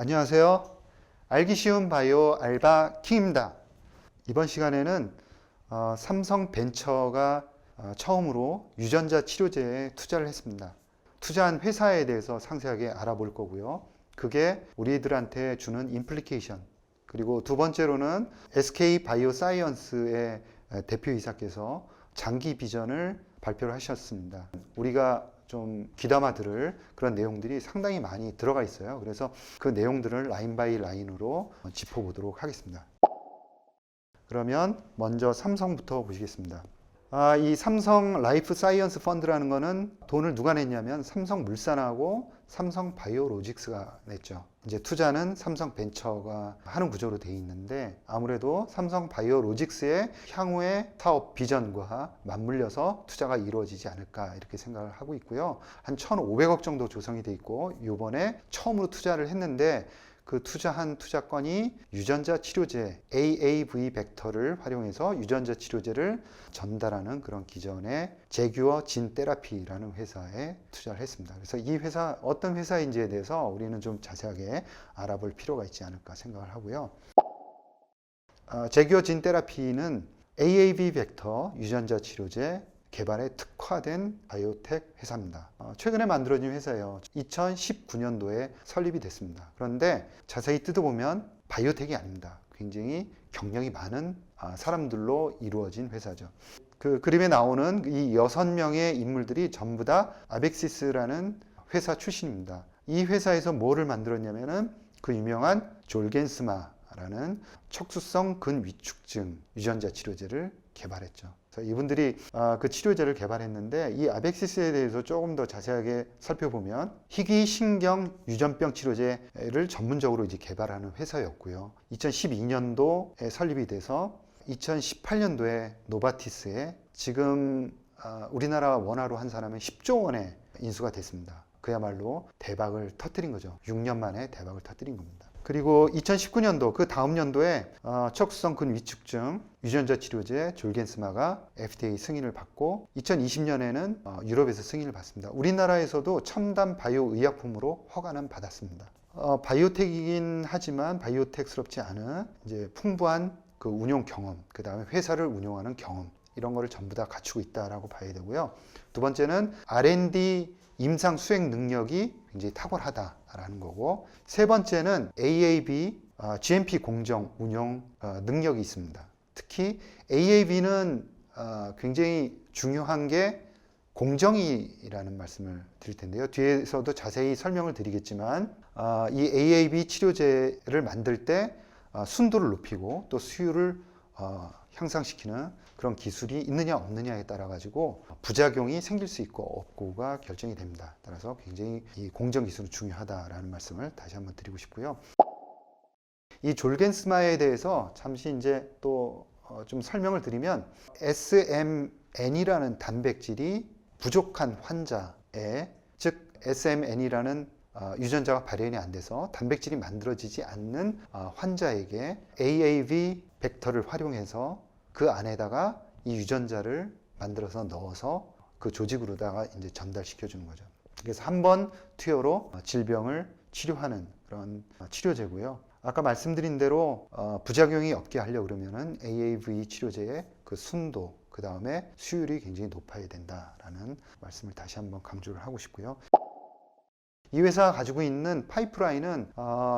안녕하세요. 알기 쉬운 바이오 알바 킹입니다. 이번 시간에는 삼성벤처가 처음으로 유전자 치료제에 투자를 했습니다. 투자한 회사에 대해서 상세하게 알아볼 거고요. 그게 우리들한테 주는 임플리케이션, 그리고 두 번째로는 SK 바이오사이언스의 대표이사께서 장기 비전을 발표를 하셨습니다. 우리가 좀 귀담아 들을 그런 내용들이 상당히 많이 들어가 있어요. 그래서 그 내용들을 라인 바이 라인으로 짚어보도록 하겠습니다. 그러면 먼저 삼성부터 보시겠습니다. 이 삼성 라이프 사이언스 펀드라는 거는 돈을 누가 냈냐면 삼성물산하고 삼성바이오로직스가 냈죠. 이제 투자는 삼성벤처가 하는 구조로 되어 있는데, 아무래도 삼성바이오로직스의 향후의 사업 비전과 맞물려서 투자가 이루어지지 않을까 이렇게 생각을 하고 있고요. 한 1,500억 정도 조성이 돼 있고, 이번에 처음으로 투자를 했는데 그 투자한 투자건이 유전자 치료제 AAV 벡터를 활용해서 유전자 치료제를 전달하는 그런 기존의 제규어 진 테라피라는 회사에 투자를 했습니다. 그래서 이 회사 어떤 회사인지에 대해서 우리는 좀 자세하게 알아볼 필요가 있지 않을까 생각을 하고요. 제규어 진 테라피는 AAV 벡터 유전자 치료제 개발에 특화된 바이오텍 회사입니다. 최근에 만들어진 회사예요. 2019년도에 설립이 됐습니다. 그런데 자세히 뜯어보면 바이오텍이 아닙니다. 굉장히 경력이 많은 사람들로 이루어진 회사죠. 그 그림에 나오는 이 6명의 인물들이 전부 다 아벡시스라는 회사 출신입니다. 이 회사에서 뭐를 만들었냐면은 그 유명한 졸겐스마라는 척수성 근위축증 유전자 치료제를 개발했죠. 그래서 이분들이 그 치료제를 개발했는데, 이 아벡시스에 대해서 조금 더 자세하게 살펴보면 희귀신경 유전병 치료제를 전문적으로 이제 개발하는 회사였고요. 2012년도에 설립이 돼서 2018년도에 노바티스에 지금 우리나라 원화로 한 사람은 10조 원의 인수가 됐습니다. 그야말로 대박을 터뜨린 거죠. 6년 만에 대박을 터뜨린 겁니다. 그리고 2019년도 그 다음 연도에 척수성 근위축증 유전자 치료제 졸겐스마가 FDA 승인을 받고, 2020년에는 유럽에서 승인을 받습니다. 우리나라에서도 첨단 바이오 의약품으로 허가는 받았습니다. 바이오텍이긴 하지만 바이오텍스럽지 않은 이제 풍부한 그 운용 경험, 그 다음에 회사를 운용하는 경험, 이런 거를 전부 다 갖추고 있다라고 봐야 되고요. 두 번째는 R&D 임상 수행 능력이 굉장히 탁월하다라는 거고, 세 번째는 AAV GMP 공정 운영 능력이 있습니다. 특히 AAV는 굉장히 중요한 게 공정이라는 말씀을 드릴 텐데요. 뒤에서도 자세히 설명을 드리겠지만, 이 AAV 치료제를 만들 때 순도를 높이고 또 수율을 향상시키는 그런 기술이 있느냐 없느냐에 따라 가지고 부작용이 생길 수 있고 없고가 결정이 됩니다. 따라서 굉장히 이 공정 기술은 중요하다라는 말씀을 다시 한번 드리고 싶고요. 이 졸겐스마에 대해서 잠시 이제 또 좀 설명을 드리면, SMN이라는 단백질이 부족한 환자에, 즉 SMN이라는 유전자가 발현이 안 돼서 단백질이 만들어지지 않는 환자에게 AAV 벡터를 활용해서 그 안에다가 이 유전자를 만들어서 넣어서 그 조직으로다가 이제 전달시켜 주는 거죠. 그래서 한 번 투여로 질병을 치료하는 그런 치료제고요. 아까 말씀드린 대로 부작용이 없게 하려고 그러면은 AAV 치료제의 그 순도, 그 다음에 수율이 굉장히 높아야 된다라는 말씀을 다시 한번 강조를 하고 싶고요. 이 회사가 가지고 있는 파이프라인은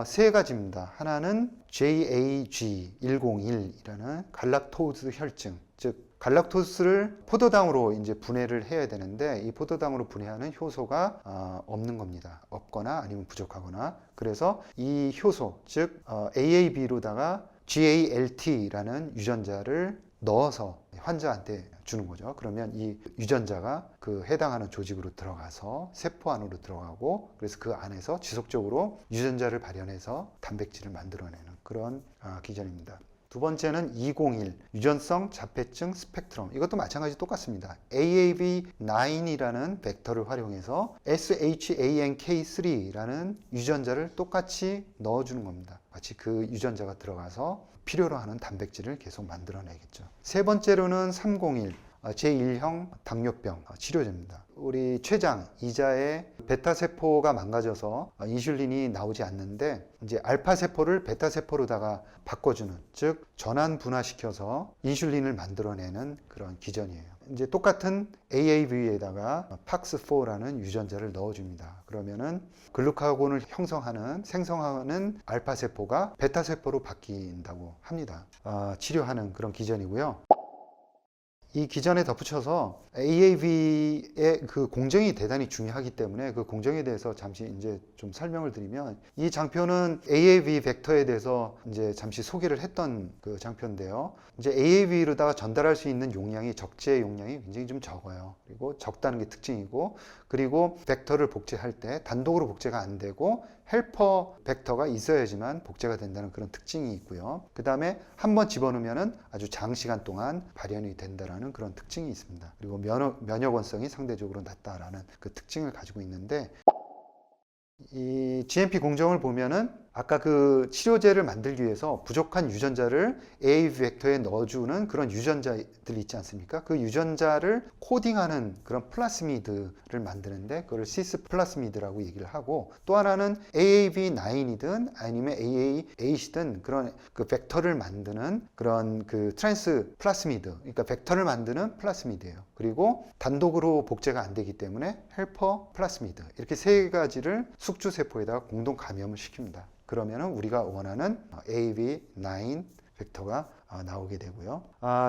세 가지입니다. 하나는 JAG101이라는 갈락토스 혈증, 즉 갈락토스를 포도당으로 이제 분해를 해야 되는데, 이 포도당으로 분해하는 효소가 없는 겁니다. 없거나 아니면 부족하거나. 그래서 이 효소, 즉 AAB로다가 GALT라는 유전자를 넣어서 환자한테 주는 거죠. 그러면 이 유전자가 그 해당하는 조직으로 들어가서 세포 안으로 들어가고, 그래서 그 안에서 지속적으로 유전자를 발현해서 단백질을 만들어내는 그런 기전입니다. 두 번째는 201 유전성 자폐증 스펙트럼, 이것도 마찬가지 똑같습니다. AAV9이라는 벡터를 활용해서 SHANK3라는 유전자를 똑같이 넣어주는 겁니다. 마치 그 유전자가 들어가서 필요로 하는 단백질을 계속 만들어내겠죠. 세 번째로는 301 제1형 당뇨병 치료제입니다. 우리 췌장, 이자의 베타 세포가 망가져서 인슐린이 나오지 않는데 이제 알파 세포를 베타 세포로다가 바꿔주는, 즉 전환 분화시켜서 인슐린을 만들어내는 그런 기전이에요. 이제 똑같은 AAV에다가 PAX4라는 유전자를 넣어줍니다. 그러면은 글루카곤을 생성하는 알파 세포가 베타 세포로 바뀐다고 합니다. 치료하는 그런 기전이고요. 이 기전에 덧붙여서 AAV의 그 공정이 대단히 중요하기 때문에 그 공정에 대해서 잠시 이제 좀 설명을 드리면, 이 장표는 AAV 벡터에 대해서 이제 잠시 소개를 했던 그 장표인데요. 이제 AAV로다가 전달할 수 있는 용량이, 적재 용량이 굉장히 좀 적어요. 그리고 적다는 게 특징이고, 그리고 벡터를 복제할 때 단독으로 복제가 안 되고 헬퍼 벡터가 있어야지만 복제가 된다는 그런 특징이 있고요. 그 다음에 한번 집어넣으면 아주 장시간 동안 발현이 된다는 그런 특징이 있습니다. 그리고 면역원성이 상대적으로 낮다라는 그 특징을 가지고 있는데, 이 GMP 공정을 보면은 아까 그 치료제를 만들기 위해서 부족한 유전자를 AAV 벡터에 넣어주는 그런 유전자들이 있지 않습니까? 그 유전자를 코딩하는 그런 플라스미드를 만드는데 그걸 시스 플라스미드라고 얘기를 하고, 또 하나는 AAV9이든 아니면 AA8이든 그런 그 벡터를 만드는 그런 그 트랜스 플라스미드, 그러니까 벡터를 만드는 플라스미드예요. 그리고 단독으로 복제가 안 되기 때문에 헬퍼 플라스미드, 이렇게 세 가지를 숙주 세포에다가 공동 감염을 시킵니다. 그러면 우리가 원하는 AAV9 벡터가 나오게 되고요.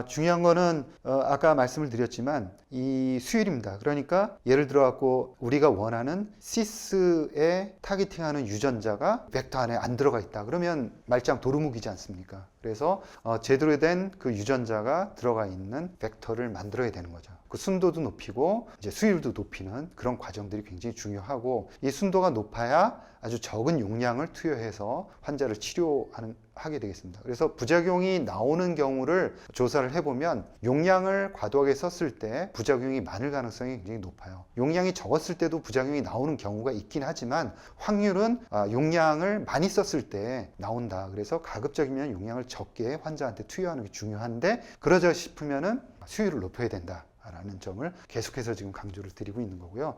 중요한 거는 아까 말씀을 드렸지만 이 수율입니다. 그러니까 예를 들어 갖고 우리가 원하는 시스에 타겟팅하는 유전자가 벡터 안에 안 들어가 있다. 그러면 말짱 도루묵이지 않습니까? 그래서 제대로 된 그 유전자가 들어가 있는 벡터를 만들어야 되는 거죠. 그 순도도 높이고 이제 수율도 높이는 그런 과정들이 굉장히 중요하고, 이 순도가 높아야 아주 적은 용량을 투여해서 환자를 치료하게 되겠습니다. 그래서 부작용이 나오는 경우를 조사를 해보면 용량을 과도하게 썼을 때 부작용이 많을 가능성이 굉장히 높아요. 용량이 적었을 때도 부작용이 나오는 경우가 있긴 하지만 확률은 용량을 많이 썼을 때 나온다. 그래서 가급적이면 용량을 적게 환자한테 투여하는 게 중요한데, 그러자 싶으면은 수율을 높여야 된다라는 점을 계속해서 지금 강조를 드리고 있는 거고요.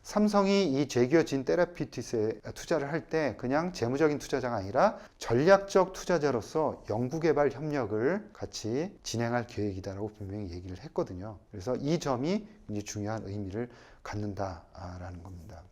삼성이 이 제기어 진 테라피우틱스에 투자를 할 때 그냥 재무적인 투자자가 아니라 전략적 투자자로서 연구개발 협력을 같이 진행할 계획이다라고 분명히 얘기를 했거든요. 그래서 이 점이 굉장히 중요한 의미를 갖는다라는 겁니다.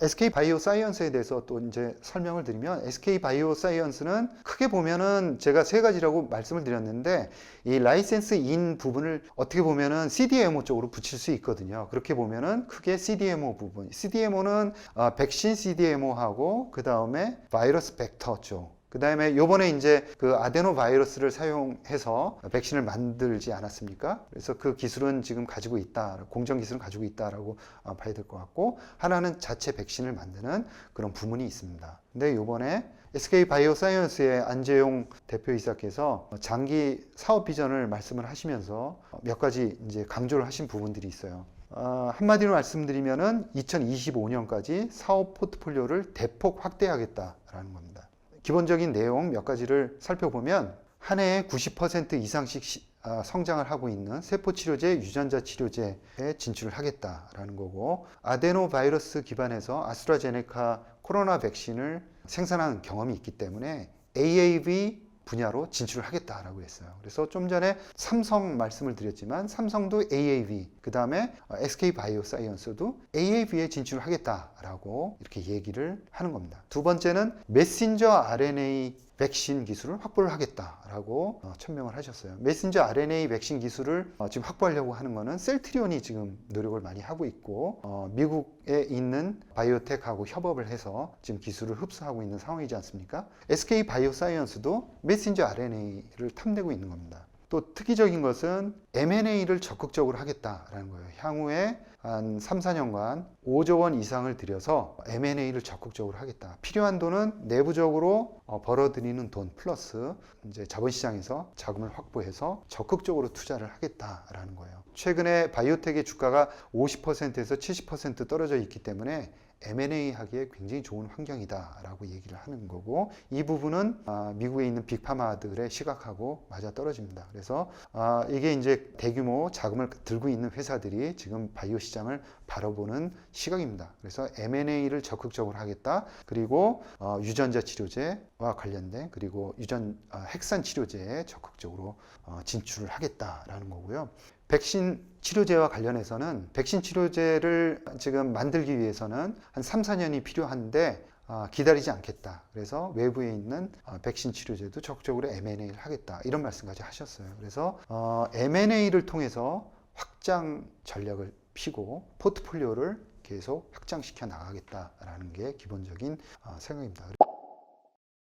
SK 바이오사이언스에 대해서 또 이제 설명을 드리면, SK 바이오사이언스는 크게 보면은 제가 세 가지라고 말씀을 드렸는데, 이 라이센스인 부분을 어떻게 보면은 CDMO 쪽으로 붙일 수 있거든요. 그렇게 보면은 크게 CDMO 부분, CDMO는 백신 CDMO하고 그 다음에 바이러스 벡터 쪽, 그 다음에 요번에 이제 그 아데노 바이러스를 사용해서 백신을 만들지 않았습니까? 그래서 그 기술은 지금 가지고 있다, 공정 기술은 가지고 있다라고 봐야 될 것 같고, 하나는 자체 백신을 만드는 그런 부문이 있습니다. 근데 요번에 SK 바이오사이언스의 안재용 대표이사께서 장기 사업 비전을 말씀을 하시면서 몇 가지 이제 강조를 하신 부분들이 있어요. 한마디로 말씀드리면은 2025년까지 사업 포트폴리오를 대폭 확대하겠다라는 겁니다. 기본적인 내용 몇 가지를 살펴보면, 한 해에 90% 이상씩 성장을 하고 있는 세포치료제, 유전자 치료제에 진출을 하겠다라는 거고, 아데노 바이러스 기반에서 아스트라제네카 코로나 백신을 생산한 경험이 있기 때문에 AAV 분야로 진출을 하겠다라고 했어요. 그래서 좀 전에 삼성 말씀을 드렸지만 삼성도 AAV, 그 다음에 SK 바이오사이언스도 AAV에 진출을 하겠다라고 이렇게 얘기를 하는 겁니다. 두 번째는 메신저 RNA 백신 기술을 확보를 하겠다라고 천명을 하셨어요. 메신저 RNA 백신 기술을 지금 확보하려고 하는 거는 셀트리온이 지금 노력을 많이 하고 있고, 미국에 있는 바이오텍하고 협업을 해서 지금 기술을 흡수하고 있는 상황이지 않습니까? SK 바이오사이언스도 메신저 RNA를 탐내고 있는 겁니다. 또 특이적인 것은 M&A를 적극적으로 하겠다라는 거예요. 향후에 한 3, 4년간 5조 원 이상을 들여서 M&A를 적극적으로 하겠다. 필요한 돈은 내부적으로 벌어들이는 돈 플러스 이제 자본시장에서 자금을 확보해서 적극적으로 투자를 하겠다라는 거예요. 최근에 바이오텍의 주가가 50%에서 70% 떨어져 있기 때문에 M&A 하기에 굉장히 좋은 환경이다라고 얘기를 하는 거고, 이 부분은 미국에 있는 빅파마들의 시각하고 맞아 떨어집니다. 그래서 이게 이제 대규모 자금을 들고 있는 회사들이 지금 바이오 시장을 바라보는 시각입니다. 그래서 M&A를 적극적으로 하겠다. 그리고 유전자 치료제와 관련된, 그리고 핵산 치료제에 적극적으로 진출을 하겠다라는 거고요. 백신 치료제와 관련해서는 백신 치료제를 지금 만들기 위해서는 한 3, 4년이 필요한데 기다리지 않겠다. 그래서 외부에 있는 백신 치료제도 적극적으로 M&A를 하겠다. 이런 말씀까지 하셨어요. 그래서 M&A를 통해서 확장 전략을 피고 포트폴리오를 계속 확장시켜 나가겠다라는 게 기본적인 생각입니다.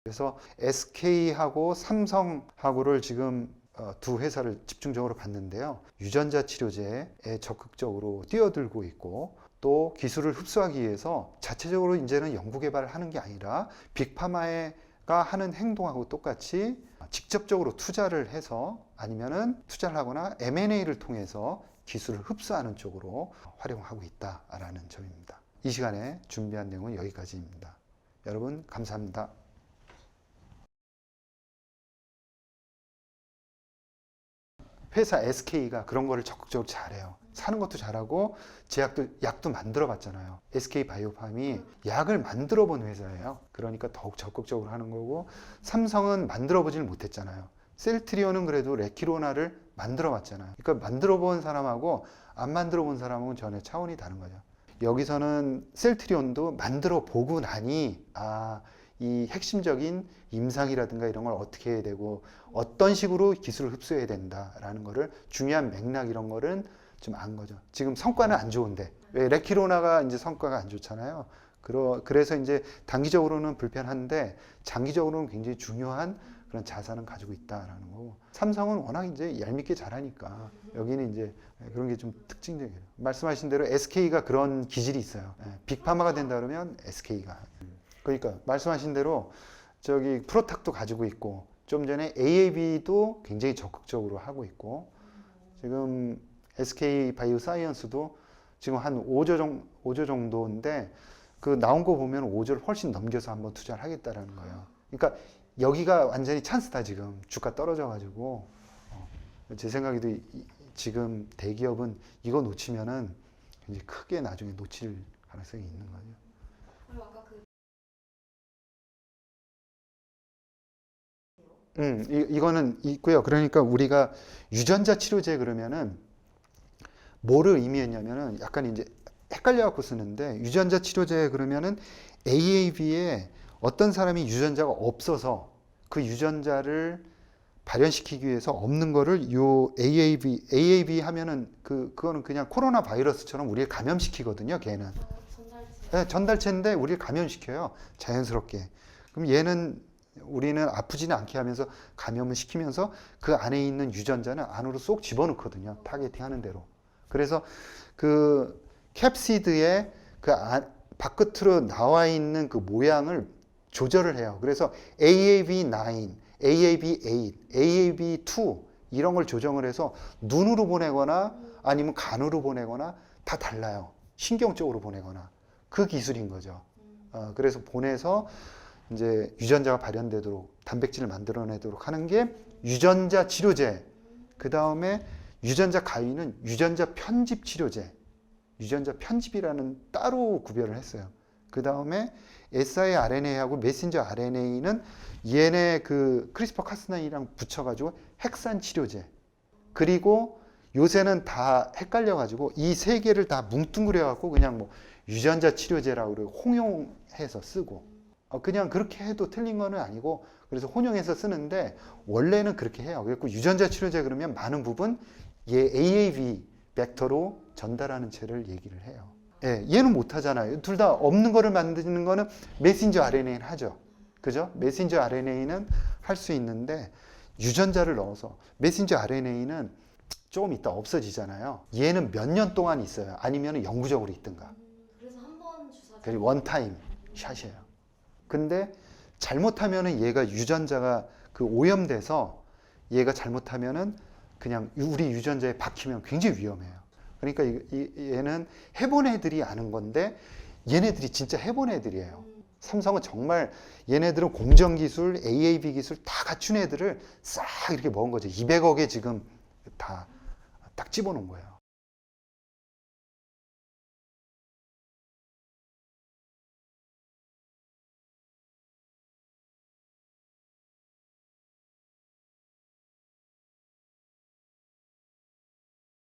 그래서 SK하고 삼성하고를 지금 두 회사를 집중적으로 봤는데요. 유전자 치료제에 적극적으로 뛰어들고 있고, 또 기술을 흡수하기 위해서 자체적으로 이제는 연구개발을 하는 게 아니라 빅파마가 하는 행동하고 똑같이 직접적으로 투자를 해서, 아니면은 투자를 하거나 M&A를 통해서 기술을 흡수하는 쪽으로 활용하고 있다라는 점입니다. 이 시간에 준비한 내용은 여기까지입니다. 여러분 감사합니다. 회사 SK가 그런 거를 적극적으로 잘해요. 사는 것도 잘하고 약도 만들어 봤잖아요. SK바이오팜이 약을 만들어 본 회사예요. 그러니까 더욱 적극적으로 하는 거고, 삼성은 만들어 보지는 못했잖아요. 셀트리온은 그래도 레키로나를 만들어 봤잖아요. 그러니까 만들어 본 사람하고 안 만들어 본 사람하고는 전혀 차원이 다른 거죠. 여기서는 셀트리온도 만들어 보고 나니 이 핵심적인 임상이라든가 이런 걸 어떻게 해야 되고 어떤 식으로 기술을 흡수해야 된다라는 거를, 중요한 맥락 이런 거를 좀 안 거죠. 지금 성과는 안 좋은데, 왜 레키로나가 이제 성과가 안 좋잖아요. 그래서 이제 단기적으로는 불편한데 장기적으로는 굉장히 중요한 그런 자산은 가지고 있다라는 거고, 삼성은 워낙 이제 얄밉게 잘하니까 여기는 이제 그런 게 좀 특징적이에요. 말씀하신 대로 SK가 그런 기질이 있어요. 빅파마가 된다 그러면 SK가. 그러니까 말씀하신 대로 저기 프로탁도 가지고 있고, 좀 전에 AAB도 굉장히 적극적으로 하고 있고, 지금 SK 바이오사이언스도 지금 한 5조 정도인데, 그 나온 거 보면 5조를 훨씬 넘겨서 한번 투자를 하겠다라는 거예요. 그러니까 여기가 완전히 찬스다. 지금 주가 떨어져 가지고 제 생각에도 지금 대기업은 이거 놓치면은 굉장히 크게 나중에 놓칠 가능성이 있는 거죠. 그리고 아까 이거는 있고요. 그러니까 우리가 유전자 치료제 그러면은 뭐를 의미했냐면은 약간 이제 헷갈려갖고 쓰는데, 유전자 치료제 그러면은 AAV에 어떤 사람이 유전자가 없어서 그 유전자를 발현시키기 위해서 없는 거를 요 AAV 하면은 그거는 그냥 코로나 바이러스처럼 우리를 감염시키거든요. 걔는 전달체. 전달체인데 우리를 감염시켜요. 자연스럽게. 그럼 얘는 우리는 아프지는 않게 하면서 감염을 시키면서 그 안에 있는 유전자는 안으로 쏙 집어넣거든요. 타겟팅 하는 대로. 그래서 그 캡시드의 바깥으로 나와 있는 그 모양을 조절을 해요. 그래서 AAV9, AAV8, AAV2 이런 걸 조정을 해서 눈으로 보내거나 아니면 간으로 보내거나 다 달라요. 신경 쪽으로 보내거나. 그 기술인 거죠. 그래서 보내서 이제 유전자가 발현되도록 단백질을 만들어내도록 하는 게 유전자 치료제. 그 다음에 유전자 가위는 유전자 편집 치료제. 유전자 편집이라는 따로 구별을 했어요. 그 다음에 siRNA하고 메신저 RNA는 얘네 그 크리스퍼 카스9이랑 붙여가지고 핵산 치료제. 그리고 요새는 다 헷갈려가지고 이 세 개를 다 뭉뚱그려갖고 그냥 뭐 유전자 치료제라고 그러고 홍용해서 쓰고, 그냥 그렇게 해도 틀린 거는 아니고, 그래서 혼용해서 쓰는데 원래는 그렇게 해요. 그래서 유전자 치료제 그러면 많은 부분 얘 AAV 벡터로 전달하는 채를 얘기를 해요. 예, 얘는 못 하잖아요. 둘 다 없는 거를 만드는 거는 메신저 RNA는 하죠. 그죠? 메신저 RNA는 할 수 있는데 유전자를 넣어서, 메신저 RNA는 조금 있다 없어지잖아요. 얘는 몇 년 동안 있어요. 아니면 영구적으로 있든가. 그래서 한 번 주사. 그리고 원타임 샷이에요. 근데 잘못하면은 얘가 유전자가 그 오염돼서 얘가 잘못하면은 그냥 우리 유전자에 박히면 굉장히 위험해요. 그러니까 얘는 해본 애들이 아는 건데, 얘네들이 진짜 해본 애들이에요. 음. 삼성은 정말 얘네들은 공정기술, AAV 기술 다 갖춘 애들을 싹 이렇게 먹은 거죠. 200억에 지금 다 딱 집어넣은 거예요.